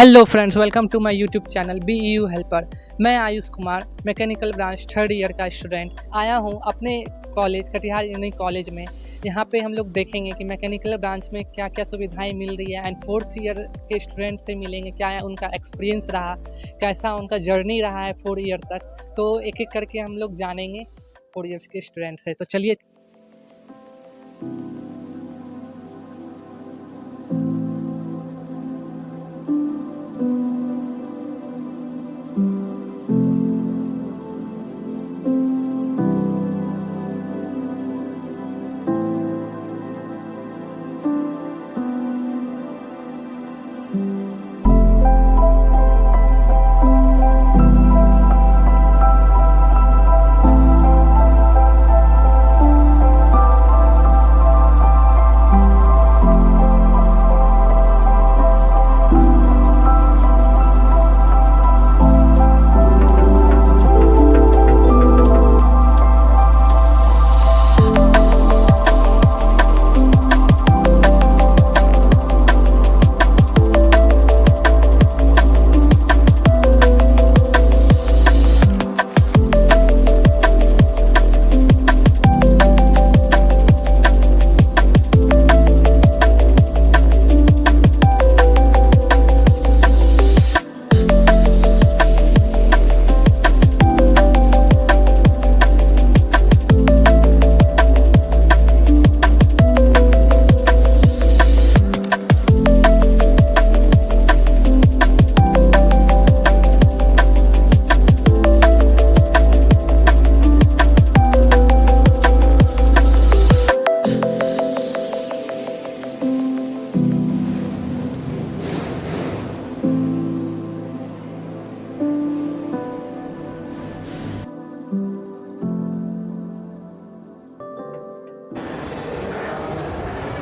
Hello friends, welcome to my YouTube channel be you helper. मैं Ayush Kumar mechanical branch third year का student आया हूं अपने कॉलेज कटिहार इंजीनियरिंग कॉलेज में। यहां पे हम लोग देखेंगे कि मैकेनिकल ब्रांच में क्या क्या सुविधाएं मिल रही है एंड फोर्थ ईयर के स्टूडेंट से मिलेंगे, क्या है उनका एक्सपीरियंस रहा, कैसा उनका जर्नी रहा है 4 ईयर तक। तो एक एक करके हम लोग जानेंगे 4 ईयर्स के स्टूडेंट से। तो चलिए।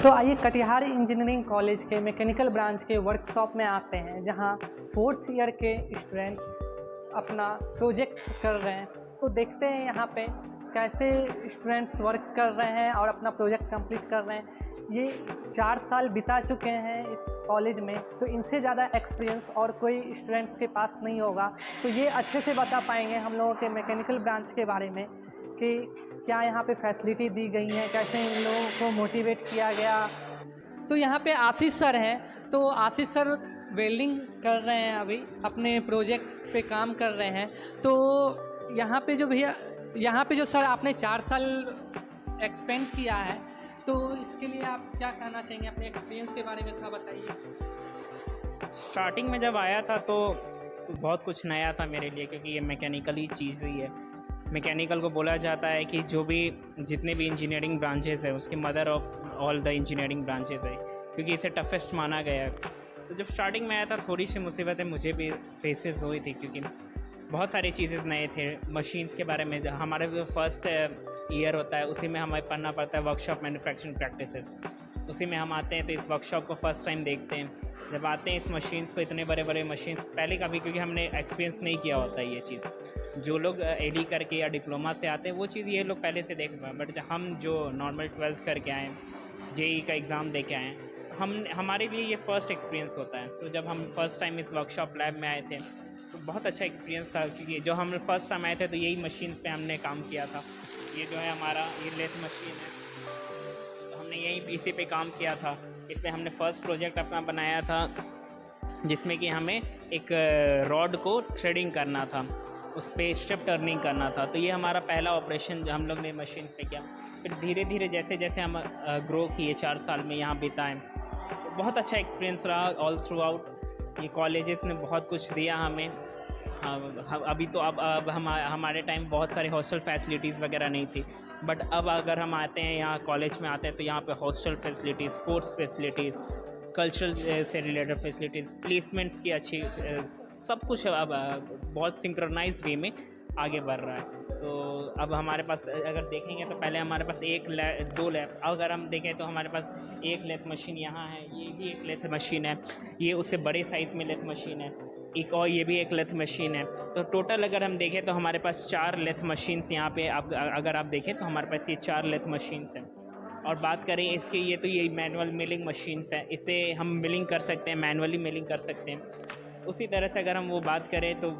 तो आइए कटिहार इंजीनियरिंग कॉलेज के मैकेनिकल ब्रांच के वर्कशॉप में आते हैं, जहां फोर्थ ईयर के स्टूडेंट्स अपना प्रोजेक्ट कर रहे हैं। तो देखते हैं यहाँ पे कैसे स्टूडेंट्स वर्क कर रहे हैं और अपना प्रोजेक्ट कंप्लीट कर रहे हैं। ये 4 साल बिता चुके हैं इस कॉलेज में, तो इनसे ज़्यादा एक्सपीरियंस और कोई स्टूडेंट्स के पास नहीं होगा। तो ये अच्छे से बता पाएंगे हम लोगों के मैकेनिकल ब्रांच के बारे में कि क्या यहाँ पे फैसिलिटी दी गई हैं, कैसे इन लोगों को मोटिवेट किया गया। तो यहाँ पे आशीष सर हैं। तो आशीष सर वेल्डिंग कर रहे हैं, अभी अपने प्रोजेक्ट पे काम कर रहे हैं। तो यहाँ पे जो सर आपने 4 साल एक्सपेंड किया है, तो इसके लिए आप क्या कहना चाहेंगे? अपने एक्सपीरियंस के बारे में थोड़ा बताइए। स्टार्टिंग में जब आया था तो बहुत कुछ नया था मेरे लिए, क्योंकि ये मैकेनिकल ही चीज़ हुई है। मैकेनिकल को बोला जाता है कि जितने भी इंजीनियरिंग ब्रांचेस है उसकी mother of all the engineering branches है, क्योंकि इसे टफेस्ट माना गया है। तो जब स्टार्टिंग में आया था थोड़ी सी मुसीबतें मुझे भी फेसेस हुई थी, क्योंकि बहुत सारी चीज़ें नए थे। मशीन्स के बारे में हमारा जो फर्स्ट ईयर होता है उसी में हमें पढ़ना पड़ता है वर्कशॉप मैन्युफैक्चरिंग प्रैक्टिसेस। उसी में हम आते हैं तो इस वर्कशॉप को फर्स्ट टाइम देखते हैं। जब आते हैं इस मशीन्स को, इतने बड़े बड़े मशीन्स पहले कभी, क्योंकि हमने एक्सपीरियंस नहीं किया होता है ये चीज़। जो लोग एडी करके या डिप्लोमा से आते हैं वो चीज़ ये लोग पहले से देख पाए, बट हम जो नॉर्मल 12th करके आए, जेई का एग्ज़ाम दे के आए, हमारे लिए ये फ़र्स्ट एक्सपीरियंस होता है। तो जब हम फर्स्ट टाइम इस वर्कशॉप लैब में आए थे तो बहुत अच्छा एक्सपीरियंस था, क्योंकि जो हम फर्स्ट टाइम आए थे तो यही मशीन पे हमने काम किया था। ये जो है हमारा ये लेथ मशीन है, तो हमने यही इसी पे काम किया था। इस पर हमने फ़र्स्ट प्रोजेक्ट अपना बनाया था, जिसमें कि हमें एक रॉड को थ्रेडिंग करना था, उस पर स्ट्रिप टर्निंग करना था। तो ये हमारा पहला ऑपरेशन जो हम लोग ने मशीन पे किया। फिर धीरे धीरे जैसे जैसे हम ग्रो किए 4 साल में यहाँ बिताएँ, तो बहुत अच्छा एक्सपीरियंस रहा ऑल थ्रू आउट। ये कॉलेजेस ने बहुत कुछ दिया हमें। अभी तो अब हमारे टाइम बहुत सारे हॉस्टल फैसिलिटीज़ वगैरह नहीं थी, बट अब अगर हम आते हैं यहाँ कॉलेज में आते हैं तो यहाँ पे hostel facilities, sports facilities, cultural से रिलेटेड फैसिलिटीज़, प्लेसमेंट्स की अच्छी सब कुछ अब बहुत सिंक्रोनाइज वे में आगे बढ़ रहा है। तो अब हमारे पास अगर देखेंगे तो पहले हमारे पास 2 लैब, अगर हम देखें तो हमारे पास एक लेथ मशीन यहाँ है, ये भी एक लेथ मशीन है, ये उससे बड़े साइज़ में लेथ मशीन है, एक और ये भी एक लेथ मशीन है। तो टोटल अगर हम देखें तो हमारे पास 4 लेथ मशीन्स यहाँ पे अगर आप देखें तो हमारे पास ये 4 लेथ मशीन्स हैं। और बात करें इसके, ये मैनुअल मिलिंग मशीन्स हैं, इसे हम मिलिंग कर सकते हैं, मैनुअली मिलिंग कर सकते हैं। उसी तरह से अगर हम वो बात करें तो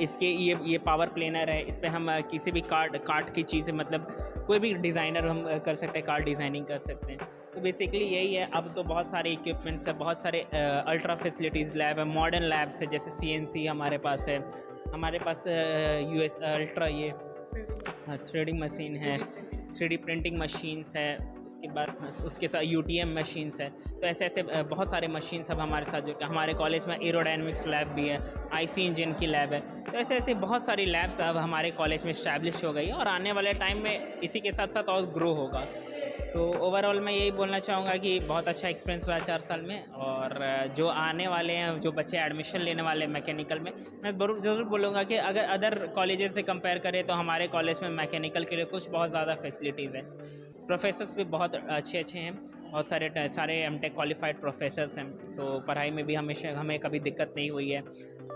इसके ये पावर प्लेनर है, इस पर हम किसी भी कार्ट की चीज़ें, मतलब कोई भी डिज़ाइनर हम कर सकते हैं, कार्ड डिज़ाइनिंग कर सकते हैं। तो बेसिकली यही है। अब तो बहुत सारे इक्विपमेंट्स है, बहुत सारे अल्ट्रा फैसिलिटीज़ लैब है, मॉडर्न लैब्स है, जैसे CNC हमारे पास है, हमारे पास US अल्ट्रा ये 3D मशीन है, 3D प्रिंटिंग मशीन्स है, उसके बाद उसके साथ UTM मशीन्स है। तो ऐसे ऐसे बहुत सारे मशीन्स अब हमारे साथ जो हमारे कॉलेज में एरोडायनेमिक्स लैब भी है, IC इंजन की लैब है। तो ऐसे ऐसे बहुत सारी लैब्स अब हमारे कॉलेज में इस्टेब्लिश हो गई है और आने वाले टाइम में इसी के साथ साथ और ग्रो होगा। तो ओवरऑल मैं यही बोलना चाहूँगा कि बहुत अच्छा एक्सपीरियंस रहा 4 साल में। और जो आने वाले हैं, जो बच्चे एडमिशन लेने वाले हैं मैकेनिकल में, मैं ज़रूर बोलूँगा कि अगर अदर कॉलेजेस से कंपेयर करें तो हमारे कॉलेज में मैकेनिकल के लिए कुछ बहुत ज़्यादा फैसिलिटीज़ है। प्रोफेसर्स भी बहुत अच्छे हैं, बहुत सारे एमटेक क्वालिफाइड प्रोफेसर्स हैं। तो पढ़ाई में भी हमेशा हमें कभी दिक्कत नहीं हुई है,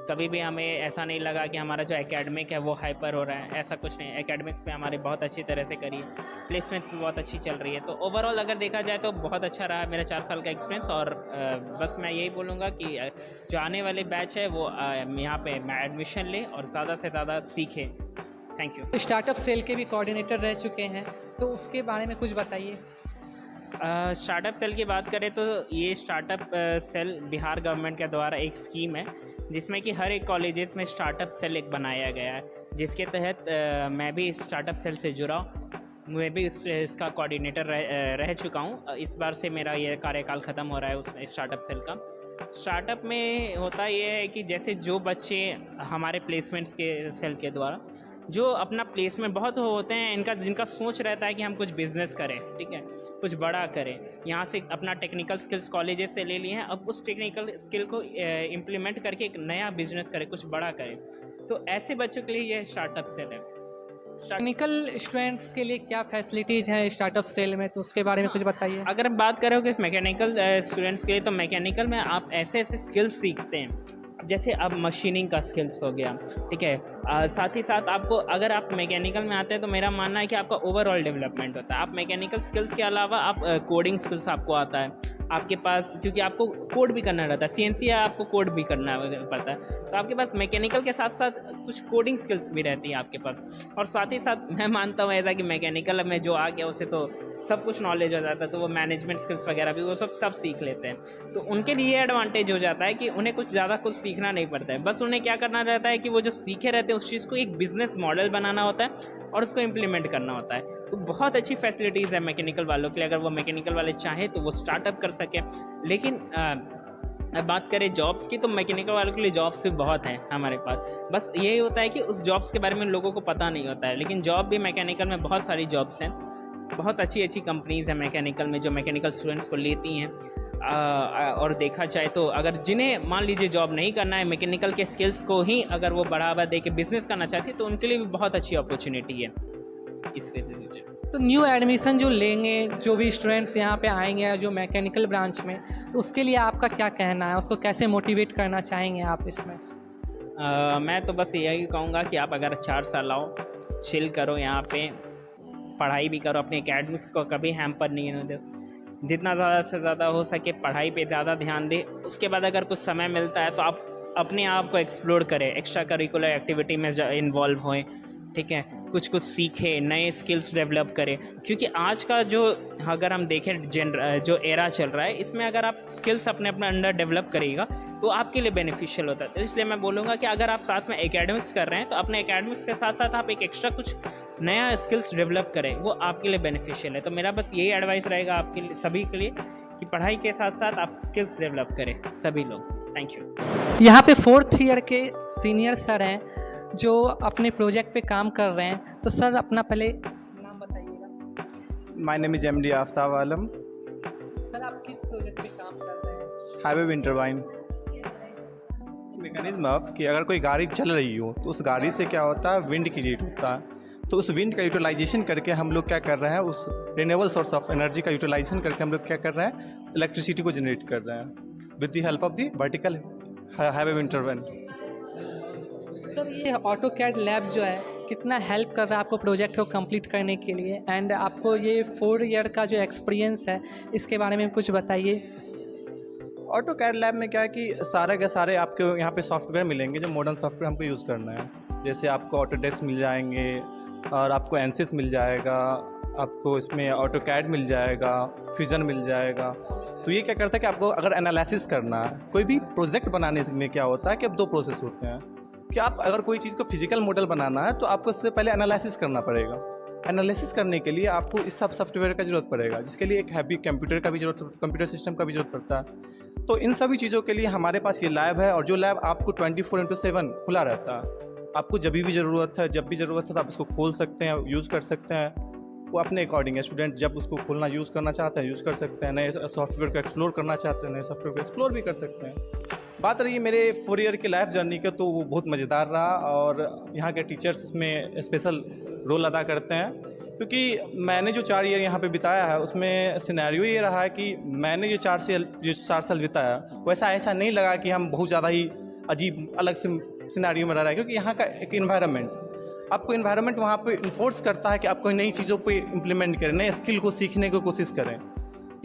कभी भी हमें ऐसा नहीं लगा कि हमारा जो एकेडमिक है वो हाइपर हो रहा है, ऐसा कुछ नहीं। एकेडमिक्स पे हमारी बहुत अच्छी तरह से करी है, प्लेसमेंट्स भी बहुत अच्छी चल रही है। तो ओवरऑल अगर देखा जाए तो बहुत अच्छा रहा मेरा 4 साल का एक्सपीरियंस। और बस मैं यही बोलूँगा कि जो आने वाले बैच है वो यहाँ पे एडमिशन ले और ज़्यादा से ज़्यादा सीखे। Thank you. स्टार्टअप सेल के भी कोऑर्डिनेटर रह चुके हैं, तो उसके बारे में कुछ बताइए। स्टार्टअप सेल की बात करें तो ये स्टार्टअप सेल बिहार गवर्नमेंट के द्वारा एक स्कीम है, जिसमें कि हर एक कॉलेजेस में स्टार्टअप सेल एक बनाया गया है, जिसके तहत मैं भी स्टार्टअप सेल से जुड़ा हूँ। मैं भी इसका कोऑर्डिनेटर रह चुका हूँ। इस बार से मेरा ये कार्यकाल ख़त्म हो रहा है उस स्टार्टअप सेल का। स्टार्टअप में होता ये है कि जैसे जो बच्चे हमारे प्लेसमेंट्स के सेल के द्वारा जो अपना प्लेसमेंट बहुत होते हैं, जिनका सोच रहता है कि हम कुछ बिज़नेस करें, ठीक है, कुछ बड़ा करें। यहाँ से अपना टेक्निकल स्किल्स कॉलेजेस से ले लिए हैं, अब उस टेक्निकल स्किल को इम्प्लीमेंट करके एक नया बिजनेस करें, कुछ बड़ा करें। तो ऐसे बच्चों के लिए यह स्टार्टअप सेल है। टेक्निकल स्टूडेंट्स के लिए क्या फैसिलिटीज़ हैं स्टार्टअप सेल में, तो उसके बारे में कुछ बताइए। अगर हम बात करें कि मैकेनिकल स्टूडेंट्स के लिए, तो मैकेनिकल में आप ऐसे ऐसे स्किल्स सीखते हैं, जैसे अब मशीनिंग का स्किल्स हो गया, ठीक है। साथ ही साथ आपको, अगर आप मैकेनिकल में आते हैं तो मेरा मानना है कि आपका ओवरऑल डेवलपमेंट होता है। आप मैकेनिकल स्किल्स के अलावा आप कोडिंग स्किल्स आपको आता है आपके पास, क्योंकि आपको कोड भी करना रहता है। CNC है, आपको कोड भी करना पड़ता है। तो आपके पास मैकेनिकल के साथ साथ कुछ कोडिंग स्किल्स भी रहती है आपके पास। और साथ ही साथ मैं मानता हूँ ऐसा कि मैकेनिकल में जो आ गया उसे तो सब कुछ नॉलेज हो जाता है, तो वो मैनेजमेंट स्किल्स वगैरह भी वो सब सीख लेते हैं। तो उनके लिए एडवांटेज हो जाता है कि उन्हें कुछ ज़्यादा कुछ सीखना नहीं पड़ता है, बस उन्हें क्या करना रहता है कि वो जो सीखे रहते हैं उस चीज़ को एक बिजनेस मॉडल बनाना होता है और उसको इम्प्लीमेंट करना होता है। तो बहुत अच्छी फैसिलिटीज़ है मैकेनिकल वालों के लिए, अगर वो मैकेनिकल वाले चाहें तो वो स्टार्टअप कर सके। लेकिन बात करें जॉब्स की, तो मैकेनिकल वालों के लिए जॉब्स भी बहुत हैं हमारे पास। बस यही होता है कि उस जॉब्स के बारे में लोगों को पता नहीं होता है, लेकिन जॉब भी मैकेनिकल में बहुत सारी जॉब्स हैं। बहुत अच्छी अच्छी कंपनीज़ हैं मैकेनिकल में जो मैकेनिकल स्टूडेंट्स को लेती हैं। और देखा जाए तो अगर जिन्हें मान लीजिए जॉब नहीं करना है, मैकेनिकल के स्किल्स को ही अगर वो बढ़ावा दे के बिज़नेस करना चाहते हैं, तो उनके लिए भी बहुत अच्छी अपॉर्चुनिटी है इसके लिए। तो न्यू एडमिशन जो लेंगे, जो भी स्टूडेंट्स यहाँ पे आएंगे जो मैकेनिकल ब्रांच में, तो उसके लिए आपका क्या कहना है, उसको कैसे मोटिवेट करना चाहेंगे आप इसमें? मैं तो बस यही कहूँगा कि आप अगर 4 साल आओ, चिल करो, यहाँ पे पढ़ाई भी करो, अपने एकेडमिक्स को कभी हैम्पर नहीं होने दो, जितना ज़्यादा से ज़्यादा हो सके पढ़ाई पे ज़्यादा ध्यान दें। उसके बाद अगर कुछ समय मिलता है तो आप अपने आप को एक्सप्लोर करें, एक्स्ट्रा करिकुलर एक्टिविटी में इन्वॉल्व होएं, ठीक है, कुछ सीखें, नए स्किल्स डेवलप करें। क्योंकि आज का जो, अगर हम देखें जो एरा चल रहा है, इसमें अगर आप स्किल्स अपने अंदर डेवलप करिएगा तो आपके लिए बेनिफिशियल होता है। तो इसलिए मैं बोलूँगा कि अगर आप साथ में एकेडमिक्स कर रहे हैं तो अपने एकेडमिक्स के साथ साथ आप एक एक्स्ट्रा कुछ नया स्किल्स डेवलप करें, वो आपके लिए बेनिफिशियल है। तो मेरा बस यही एडवाइस रहेगा आपके लिए, सभी के लिए, कि पढ़ाई के साथ साथ आप स्किल्स डेवलप करें सभी लोग। Thank you. यहाँ पे 4th ईयर के सीनियर सर हैं जो अपने प्रोजेक्ट पे काम कर रहे हैं, तो सर अपना पहले नाम बताइएगा। My name is MD Aftab Alam. Sir आप किस प्रोजेक्ट पे काम कर रहे हैं? Highway wind turbine mechanism of कि अगर कोई गाड़ी चल रही हो तो उस गाड़ी से क्या होता है, विंड क्रिएट होता है। तो उस विंड का यूटिलाइजेशन करके हम लोग क्या कर रहे हैं, उस रिन्यूएबल सोर्स ऑफ एनर्जी का यूटिलाइजेशन करके हम लोग क्या कर रहे हैं, इलेक्ट्रिसिटी को जनरेट कर रहे हैं with the help of the vertical highway wind turbine. Sir ये ऑटोकैड लैब जो है कितना हेल्प कर रहा है आपको प्रोजेक्ट को कंप्लीट करने के लिए, एंड आपको ये 4 ईयर का जो एक्सपीरियंस है इसके बारे में कुछ बताइए। ऑटो कैड लैब में क्या है कि सारे के सारे आपके यहाँ पे सॉफ्टवेयर मिलेंगे जो मॉडर्न सॉफ्टवेयर हमको यूज़ करना है। जैसे आपको ऑटोडेस्क मिल जाएंगे और आपको एनसिस मिल जाएगा, आपको इसमें ऑटो कैड मिल जाएगा, फ्यूजन मिल जाएगा। तो ये क्या करता है कि आपको अगर एनालिसिस करना है, कोई भी प्रोजेक्ट बनाने में क्या होता है कि अब 2 प्रोसेस होते हैं कि आप अगर कोई चीज़ को फिजिकल मॉडल बनाना है तो आपको उससे पहले एनालिसिस करना पड़ेगा। एनालिसिस करने के लिए आपको इस सब सॉफ्टवेयर का ज़रूरत पड़ेगा, जिसके लिए एक हैवी कंप्यूटर का भी कंप्यूटर सिस्टम का भी ज़रूरत पड़ता है। तो इन सभी चीज़ों के लिए हमारे पास ये लैब है, और जो लैब आपको 24/7 खुला रहता है। आपको जब भी ज़रूरत है तो आप इसको खोल सकते हैं, यूज़ कर सकते हैं। वो अपने अकॉर्डिंग है, स्टूडेंट जब उसको खोलना यूज़ करना चाहते हैं यूज़ कर सकते हैं, नए सॉफ्टवेयर को एक्सप्लोर करना चाहते हैं नए सॉफ्टवेयर को एक्सप्लोर भी कर सकते हैं। बात रही मेरे 4 ईयर की लाइफ जर्नी का, तो वो बहुत मज़ेदार रहा, और यहाँ के टीचर्स इसमें स्पेशल रोल अदा करते हैं, क्योंकि मैंने जो 4 ईयर यहाँ पे बिताया है उसमें सिनेरियो ये रहा है कि मैंने जो 4 साल बिताया वैसा ऐसा नहीं लगा कि हम बहुत ज़्यादा ही अजीब अलग से सिनेरियो में रह रहा है, क्योंकि यहाँ का एक इन्वायरमेंट, आपको इन्वायरमेंट वहाँ पे इन्फोर्स करता है कि आप कोई नई चीज़ों पे इम्प्लीमेंट करें, नए स्किल को सीखने की कोशिश करें।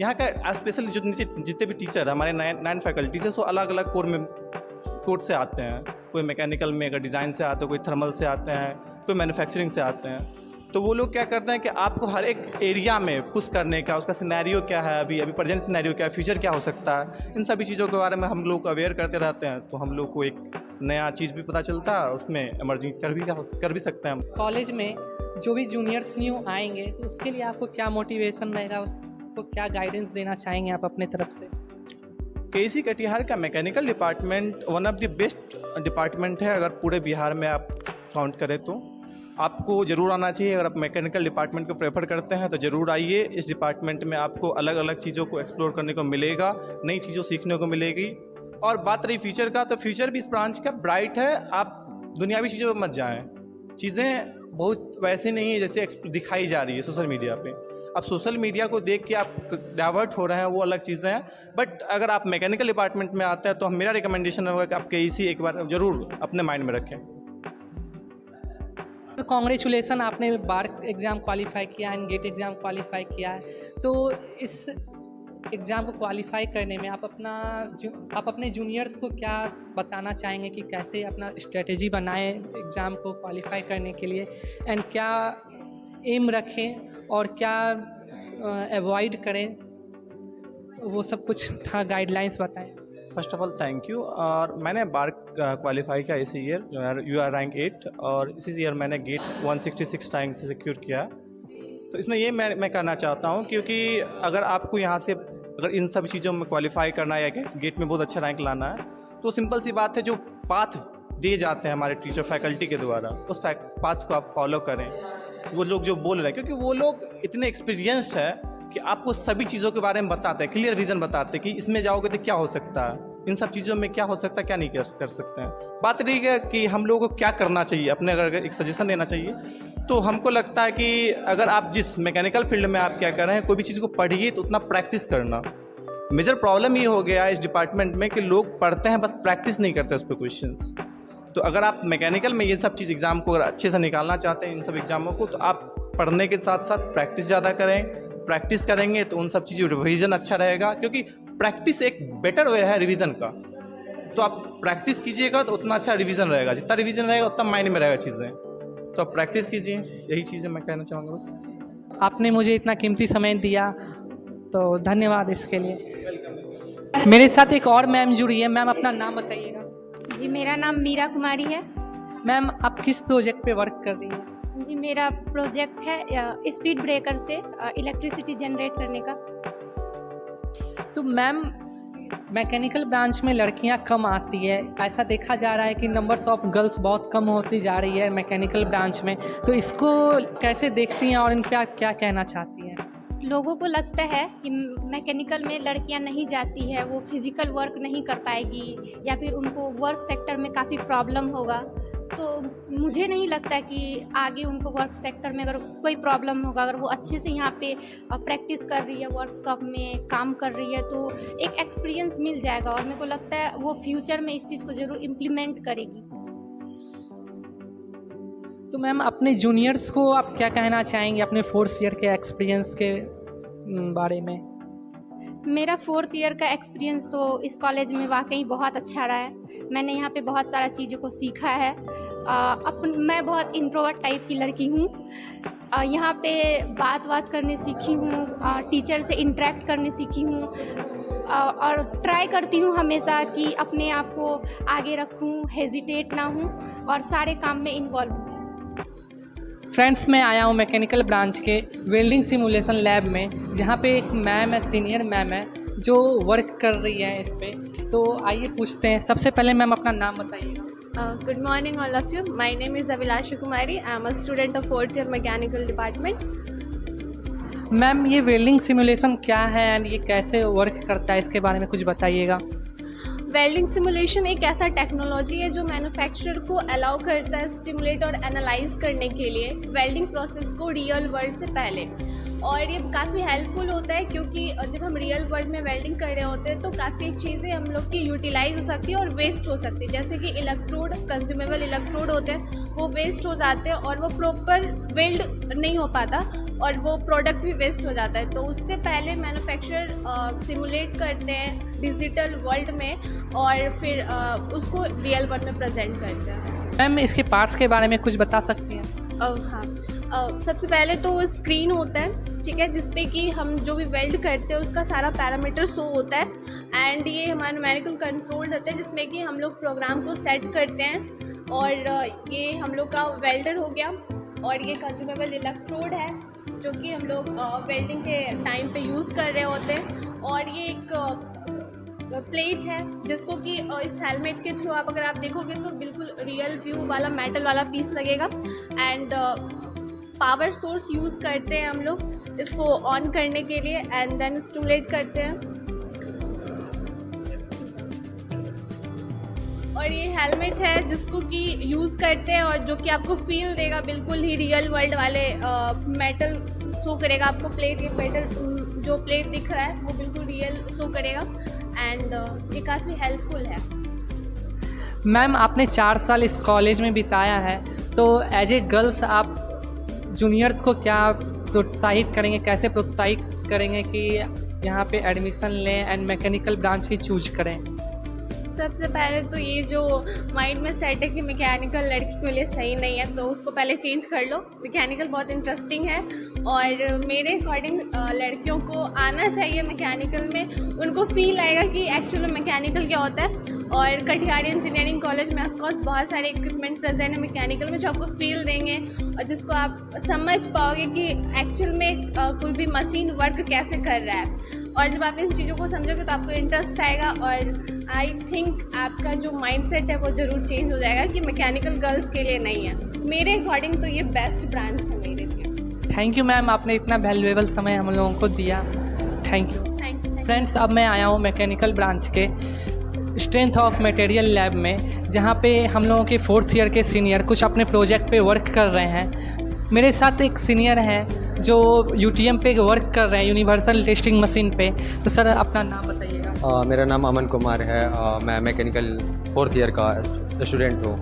यहाँ का स्पेशली जो नीचे जितने भी टीचर है हमारे 9 फैकल्टीज है, वो अलग अलग कोर्स से आते हैं। कोई मैकेनिकल में अगर डिज़ाइन से आते हैं, कोई थर्मल से आते हैं, कोई मैन्युफैक्चरिंग से आते हैं। तो वो लोग क्या करते हैं कि आपको हर एक एरिया में पुश करने का, उसका सिनेरियो क्या है, अभी प्रेजेंट सिनेरियो क्या है, फ्यूचर क्या हो सकता है, इन सभी चीज़ों के बारे में हम लोग अवेयर करते रहते हैं। तो हम लोग को एक नया चीज़ भी पता चलता है, उसमें एमर्जिंग कर भी सकते हैं हम। कॉलेज में जो भी जूनियर्स न्यू आएंगे तो उसके लिए आपको क्या मोटिवेशन रहेगा, उसको क्या गाइडेंस देना चाहेंगे आप अपने तरफ से? केसी कटिहार का mechanical department one of the best department है। अगर पूरे बिहार में आप काउंट करें तो आपको ज़रूर आना चाहिए। अगर आप मैकेनिकल डिपार्टमेंट को प्रेफर करते हैं तो ज़रूर आइए। इस डिपार्टमेंट में आपको अलग अलग चीज़ों को एक्सप्लोर करने को मिलेगा, नई चीज़ों सीखने को मिलेगी। और बात रही फ्यूचर का, तो फ्यूचर भी इस ब्रांच का ब्राइट है। आप दुनियावी चीज़ों पर मत जाएं। चीज़ें बहुत वैसे नहीं है जैसे दिखाई जा रही है सोशल मीडिया पे। अब सोशल मीडिया को देख के आप डाइवर्ट हो रहे हैं, वो अलग चीज़ें हैं। बट अगर आप मैकेनिकल डिपार्टमेंट में आते हैं तो मेरा रिकमेंडेशन होगा कि आप केसी एक बार ज़रूर अपने माइंड में रखें। तो कॉन्ग्रेचुलेसन, आपने बार एग्ज़ाम क्वालिफाई किया एंड गेट एग्ज़ाम क्वालिफाई किया है। तो इस एग्ज़ाम को क्वालिफाई करने में आप अपने जूनियर्स को क्या बताना चाहेंगे कि कैसे अपना स्ट्रेटेजी बनाएं एग्ज़ाम को क्वालिफाई करने के लिए, एंड क्या एम रखें और क्या अवॉइड करें, तो वो सब कुछ था गाइडलाइंस बताएं। First of all thank you. और मैंने बार क्वालिफाई किया इसी ईयर, यू आर रैंक 8, और इसी ईयर मैंने गेट 166 रैंक से सिक्योर किया। तो इसमें ये मैं कहना चाहता हूँ, क्योंकि अगर आपको यहाँ से अगर इन सब चीज़ों में क्वालिफाई करना है या गेट में बहुत अच्छा रैंक लाना है, तो सिंपल सी बात है, जो पाथ दिए जाते हैं हमारे टीचर फैकल्टी के द्वारा, उस पाथ को आप फॉलो करें। वो लोग जो बोल रहे हैं, क्योंकि वो लोग इतने एक्सपीरियंस्ड है कि आपको सभी चीज़ों के बारे में बताते हैं, क्लियर विजन बताते हैं कि इसमें जाओगे तो क्या हो सकता है, इन सब चीज़ों में क्या हो सकता है, क्या नहीं कर सकते हैं। बात रही है कि हम लोगों को क्या करना चाहिए, अपने अगर एक सजेशन देना चाहिए, तो हमको लगता है कि अगर आप जिस मैकेनिकल फील्ड में आप क्या कर रहे हैं, कोई भी चीज़ को पढ़िए तो उतना प्रैक्टिस करना। मेजर प्रॉब्लम ये हो गया है इस डिपार्टमेंट में कि लोग पढ़ते हैं बस प्रैक्टिस नहीं करते उस पर क्वेश्चंस। तो अगर आप मैकेनिकल में ये सब चीज़ एग्ज़ाम को अगर अच्छे से निकालना चाहते हैं इन सब एग्ज़ामों को, तो आप पढ़ने के साथ साथ प्रैक्टिस ज़्यादा करें। प्रैक्टिस करेंगे तो उन सब चीज़ों रिवीजन अच्छा रहेगा, क्योंकि प्रैक्टिस एक बेटर वे है रिवीजन का। तो आप प्रैक्टिस कीजिएगा तो उतना अच्छा रिवीजन रहेगा, जितना रिवीजन रहेगा उतना माइंड में रहेगा चीज़ें। तो आप प्रैक्टिस कीजिए, यही चीज़ें मैं कहना चाहूँगा बस। आपने मुझे इतना कीमती समय दिया, तो धन्यवाद इसके लिए। मेरे साथ एक और मैम जुड़ी है। मैम, अपना नाम बताइएगा। जी, मेरा नाम मीरा कुमारी है। मैम, आप किस प्रोजेक्ट पे वर्क कर रही हैं? जी, मेरा प्रोजेक्ट है स्पीड ब्रेकर से इलेक्ट्रिसिटी जनरेट करने का। तो मैम, मैकेनिकल ब्रांच में लड़कियां कम आती है, ऐसा देखा जा रहा है कि नंबर्स ऑफ गर्ल्स बहुत कम होती जा रही है मैकेनिकल ब्रांच में, तो इसको कैसे देखती हैं और इन पर आप क्या कहना चाहती हैं? लोगों को लगता है कि मैकेनिकल में लड़कियां नहीं जाती है, वो फिजिकल वर्क नहीं कर पाएगी, या फिर उनको वर्क सेक्टर में काफ़ी प्रॉब्लम होगा। तो मुझे नहीं लगता कि आगे उनको वर्क सेक्टर में अगर कोई प्रॉब्लम होगा, अगर वो अच्छे से यहाँ पे प्रैक्टिस कर रही है, वर्कशॉप में काम कर रही है, तो एक एक्सपीरियंस मिल जाएगा, और मेरे को लगता है वो फ्यूचर में इस चीज़ को ज़रूर इम्प्लीमेंट करेगी। तो मैम, अपने जूनियर्स को आप क्या कहना चाहेंगे अपने 4th ईयर के एक्सपीरियंस के बारे में? मेरा 4th ईयर का एक्सपीरियंस तो इस कॉलेज में वाकई बहुत अच्छा रहा है। मैंने यहाँ पे बहुत सारा चीज़ों को सीखा है। मैं बहुत इंट्रोवर्ट टाइप की लड़की हूँ। यहाँ पे बात करने सीखी हूँ, टीचर से इंटरेक्ट करने सीखी हूँ, और ट्राई करती हूँ हमेशा कि अपने आप को आगे रखूँ, हेजिटेट ना हूँ और सारे काम में इन्वॉल्व हूँ। फ्रेंड्स, मैं आया हूँ मैकेनिकल ब्रांच के वेल्डिंग सिमुलेशन लैब में, जहाँ पे एक मैम है, सीनियर मैम है, जो वर्क कर रही है इस पे। तो आइए पूछते हैं। सबसे पहले मैम अपना नाम बताइएगा। Good morning all of you. My name is Abhilasha Kumari. I am a student of 4th year mechanical department. Ma'am, ये वेल्डिंग सिमुलेशन क्या है एंड ये कैसे वर्क करता है, इसके बारे में कुछ बताइएगा। वेल्डिंग सिमुलेशन एक ऐसा टेक्नोलॉजी है जो मैन्युफैक्चरर को अलाउ करता है स्टिमुलेट और एनालाइज करने के लिए वेल्डिंग प्रोसेस को रियल वर्ल्ड से पहले। और ये काफ़ी हेल्पफुल होता है क्योंकि जब हम रियल वर्ल्ड में वेल्डिंग कर रहे होते हैं तो काफ़ी चीज़ें हम लोग की यूटिलाइज हो सकती है और वेस्ट हो सकती है। जैसे कि इलेक्ट्रोड, कंज्यूमेबल इलेक्ट्रोड होते हैं, वो वेस्ट हो जाते हैं और वो प्रॉपर वेल्ड नहीं हो पाता और वो प्रोडक्ट भी वेस्ट हो जाता है। तो उससे पहले मैन्युफैक्चरर सिमुलेट करते हैं डिजिटल वर्ल्ड में और फिर उसको रियल वर्ल्ड में प्रेजेंट करते हैं। मैम, इसके पार्ट्स के बारे में कुछ बता सकती हैं? हाँ, सबसे पहले तो स्क्रीन होता है, ठीक है, जिसपे कि हम जो भी वेल्ड करते हैं उसका सारा पैरामीटर शो होता है। एंड ये हमारा न्यूमेरिकल कंट्रोल रहता है जिसमें कि हम लोग प्रोग्राम को सेट करते हैं। और ये हम लोग का वेल्डर हो गया और ये कंज्यूमेबल इलेक्ट्रोड है जो कि हम लोग वेल्डिंग के टाइम पे यूज़ कर रहे होते हैं। और ये एक प्लेट है जिसको कि इस हेलमेट के थ्रू अगर आप देखोगे तो बिल्कुल रियल व्यू वाला मेटल वाला पीस लगेगा। एंड पावर सोर्स यूज़ करते हैं हम लोग इसको ऑन करने के लिए एंड देन स्टिमुलेट करते हैं। और ये हेलमेट है जिसको कि यूज़ करते हैं और जो कि आपको फील देगा बिल्कुल ही रियल वर्ल्ड वाले मेटल शो करेगा आपको। प्लेट, ये मेटल जो प्लेट दिख रहा है वो बिल्कुल रियल शो करेगा एंड ये काफ़ी हेल्पफुल है। मैम, आपने 4 साल इस कॉलेज में बिताया है, तो एज ए गर्ल्स आप जूनियर्स को क्या प्रोत्साहित करेंगे, कैसे प्रोत्साहित करेंगे कि यहाँ पे एडमिशन लें and mechanical branch he choose करें? सबसे पहले तो ये जो माइंड में सेट है कि मैकेनिकल लड़की के लिए सही नहीं है तो उसको पहले चेंज कर लो। मैकेनिकल बहुत इंटरेस्टिंग है और मेरे अकॉर्डिंग लड़कियों को आना चाहिए मैकेनिकल में। उनको फील आएगा कि एक्चुअली मैकेनिकल क्या होता है। और कटिहार इंजीनियरिंग कॉलेज में ऑफकोर्स बहुत सारे इक्विपमेंट प्रेजेंट है मैकेनिकल में जो आपको फील देंगे और जिसको आप समझ पाओगे कि एक्चुअल में कोई भी मशीन वर्क कैसे कर रहा है। और जब आप इन चीज़ों को समझोगे तो आपको इंटरेस्ट आएगा और आई थिंक आपका जो माइंडसेट है वो ज़रूर चेंज हो जाएगा कि मैकेनिकल गर्ल्स के लिए नहीं है। मेरे अकॉर्डिंग तो ये बेस्ट ब्रांच है मेरे लिए। थैंक यू मैम, आपने इतना वैल्यूएबल समय हम लोगों को दिया। Thank you. फ्रेंड्स, अब मैं आया हूँ मैकेनिकल ब्रांच के स्ट्रेंथ ऑफ मटेरियल लैब में, जहाँ पे हम लोगों के 4th ईयर के सीनियर कुछ अपने प्रोजेक्ट पे वर्क कर रहे हैं। मेरे साथ एक सीनियर हैं जो यूटीएम पे वर्क कर रहे हैं, यूनिवर्सल टेस्टिंग मशीन पे। तो सर अपना नाम बताइएगा। मेरा नाम अमन कुमार है। मैं मैकेनिकल 4th ईयर का स्टूडेंट हूँ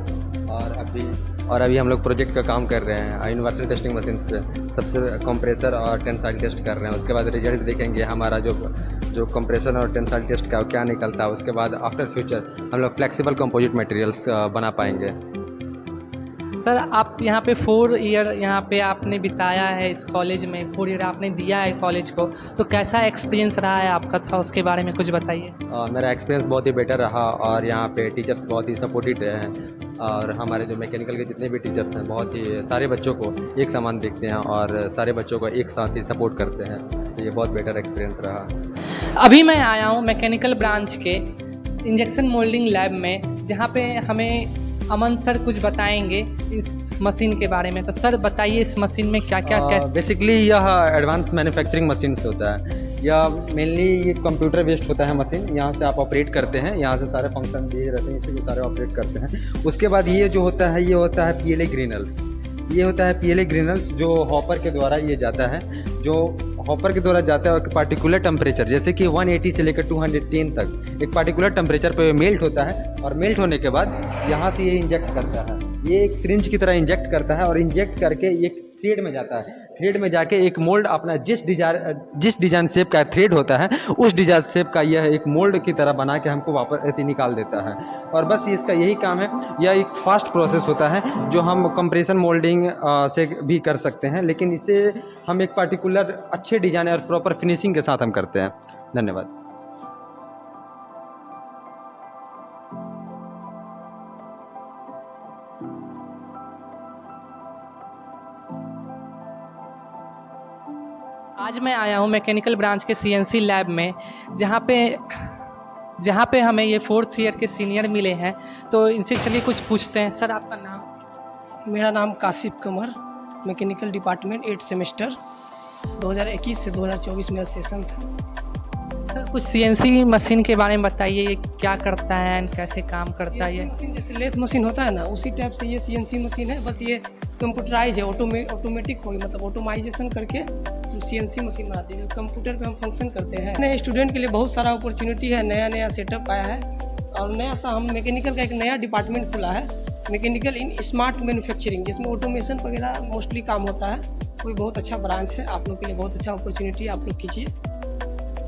और अभी हम लोग प्रोजेक्ट का काम कर रहे हैं यूनिवर्सल टेस्टिंग मशीन्स पे। सबसे कंप्रेसर और टेंसाइल टेस्ट कर रहे हैं, उसके बाद रिजल्ट देखेंगे हमारा जो कंप्रेसर और टेंसाइल टेस्ट का क्या निकलता है। उसके बाद आफ्टर फ्यूचर हम लोग फ्लेक्सिबल कंपोजिट मटेरियल्स बना पाएंगे। सर, आप यहाँ पे 4 ईयर यहाँ पे आपने बिताया है इस कॉलेज में, 4 ईयर आपने दिया है कॉलेज को, तो कैसा एक्सपीरियंस रहा है आपका, था उसके बारे में कुछ बताइए। मेरा एक्सपीरियंस बहुत ही बेटर रहा और यहाँ पे टीचर्स बहुत ही सपोर्टिव रहे हैं और हमारे जो मैकेनिकल के जितने भी टीचर्स हैं बहुत ही सारे बच्चों को एक समान देखते हैं और सारे बच्चों को एक साथ ही सपोर्ट करते हैं। तो ये बहुत बेटर एक्सपीरियंस रहा। अभी मैं आया हूँ मैकेनिकल ब्रांच के इंजेक्शन मोल्डिंग लैब में, जहाँ पे हमें अमन सर कुछ बताएंगे इस मशीन के बारे में। तो सर बताइए इस मशीन में क्या क्या बेसिकली यह एडवांस मैन्युफैक्चरिंग मशीन से होता है। या मेनली ये कंप्यूटर बेस्ड होता है मशीन। यहाँ से आप ऑपरेट करते हैं, यहाँ से सारे फंक्शन दिए रहते हैं, इसी को सारे ऑपरेट करते हैं। उसके बाद ये जो होता है ये होता है PLA ग्रेनल्स। ये होता है PLA ग्रेनल्स जो हॉपर के द्वारा ये जाता है, जो हॉपर के द्वारा जाता है एक पार्टिकुलर टेम्परेचर जैसे कि 180 से लेकर 210 तक एक पार्टिकुलर टेम्परेचर पे मेल्ट होता है और मेल्ट होने के बाद यहाँ से ये इंजेक्ट करता है। ये एक सिरिंज की तरह इंजेक्ट करता है और इंजेक्ट करके एक थ्रेड में जाता है। थ्रेड में जाके एक मोल्ड अपना जिस डिजाइन शेप का थ्रेड होता है उस डिजाइन शेप का यह एक मोल्ड की तरह बना के हमको वापस निकाल देता है। और बस इसका यही काम है। यह एक फास्ट प्रोसेस होता है जो हम कंप्रेशन मोल्डिंग से भी कर सकते हैं, लेकिन इसे हम एक पर्टिकुलर अच्छे डिजाइन और प्रॉपर फिनिशिंग के साथ हम करते हैं। धन्यवाद। आज मैं आया हूँ मैकेनिकल ब्रांच के CNC लैब में, जहाँ पे हमें ये 4th ईयर के सीनियर मिले हैं। तो इनसे चलिए कुछ पूछते हैं। सर आपका नाम? मेरा नाम कासिफ कमर, मैकेनिकल डिपार्टमेंट 8 सेमेस्टर, 2021 से 2024 मेरा सेशन था। सर कुछ CNC मशीन के बारे में बताइए, ये क्या करता है एंड कैसे काम करता है? ये मशीन जैसे लेथ मशीन होता है ना, उसी टाइप से ये CNC मशीन है। बस ये कंप्यूटराइज है, ऑटोमेटिक हो, मतलब ऑटोमाइजेशन करके CNC मशीन बनाती है। कंप्यूटर पे हम फंक्शन करते हैं। नए स्टूडेंट के लिए बहुत सारा अपॉर्चुनिटी है, नया सेटअप आया है। और नया सा हम मैकेनिकल का एक नया डिपार्टमेंट खुला है, मैकेनिकल इन स्मार्ट मैन्युफैक्चरिंग, जिसमें ऑटोमेशन वगैरह मोस्टली काम होता है। कोई बहुत अच्छा ब्रांच है, आप लोग के लिए बहुत अच्छा अपॉर्चुनिटी, आप लोग कीजिए।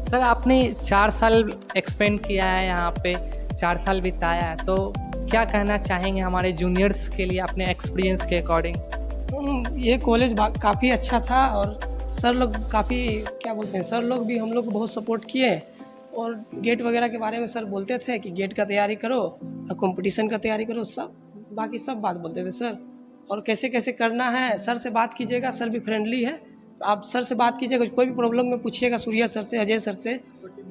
सर आपने 4 साल एक्सपेंड किया है यहाँ पे, 4 साल बिताया है, तो क्या कहना चाहेंगे हमारे जूनियर्स के लिए अपने एक्सपीरियंस के अकॉर्डिंग? ये कॉलेज काफ़ी अच्छा था और सर लोग काफ़ी क्या बोलते हैं, सर लोग भी हम लोग को बहुत सपोर्ट किए। और गेट वगैरह के बारे में सर बोलते थे कि गेट का तैयारी करो और कंपटीशन का तैयारी करो, सब बाकी सब बात बोलते थे सर। और कैसे कैसे करना है सर से बात कीजिएगा, सर भी फ्रेंडली है, आप सर से बात कीजिएगा। कोई भी प्रॉब्लम में पूछिएगा, सूर्या सर से, अजय सर से,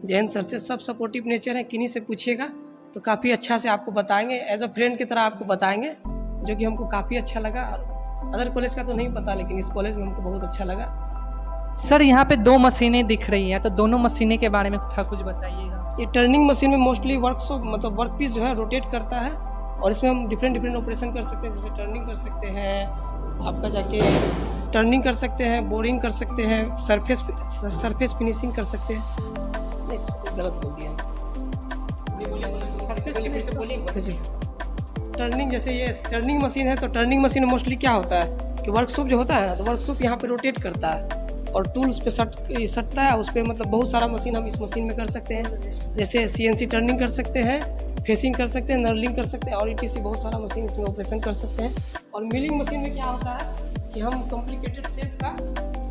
जयंत सर से, सब सपोर्टिव नेचर है। किन्हीं से पूछिएगा तो काफ़ी अच्छा से आपको बताएंगे, एज अ फ्रेंड की तरह आपको बताएंगे, जो कि हमको काफ़ी अच्छा लगा। अदर कॉलेज का तो नहीं पता, लेकिन इस कॉलेज में हमको बहुत अच्छा लगा। सर यहाँ पे 2 मशीनें दिख रही हैं, तो दोनों मशीनें के बारे में था कुछ बताइएगा। ये टर्निंग मशीन में मोस्टली वर्क पीस जो है रोटेट करता है, और इसमें हम डिफरेंट ऑपरेशन कर सकते हैं। जैसे टर्निंग कर सकते हैं, आपका जाके टर्निंग कर सकते हैं, बोरिंग कर सकते हैं, सरफेस फिनिशिंग कर सकते हैं। नहीं, गलत बोल दिया। टर्निंग, जैसे ये टर्निंग मशीन है, तो टर्निंग मशीन में मोस्टली क्या होता है कि वर्कशॉप जो होता है ना, तो वर्कशॉप यहाँ पे रोटेट करता है और टूल्स पे सटता है, उस पर मतलब बहुत सारा मशीन हम इस मशीन में कर सकते हैं। जैसे CNC टर्निंग कर सकते हैं, फेसिंग कर सकते हैं, नर्लिंग कर सकते हैं, और ETC बहुत सारा मशीन इसमें ऑपरेशन कर सकते हैं। और मिलिंग मशीन में क्या होता है कि हम कॉम्प्लिकेटेड शेप का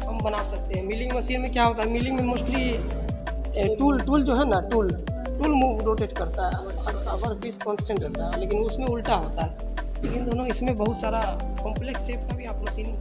हम बना सकते हैं। मिलिंग मशीन में क्या होता है, मिलिंग में मोस्टली टूल जो है ना, टूल मूव रोटेट करता है, वर्क पीस कांस्टेंट रहता है, लेकिन उसमें उल्टा होता है। लेकिन दोनों इसमें बहुत सारा कॉम्प्लेक्स शेप का भी आप मशीनिंग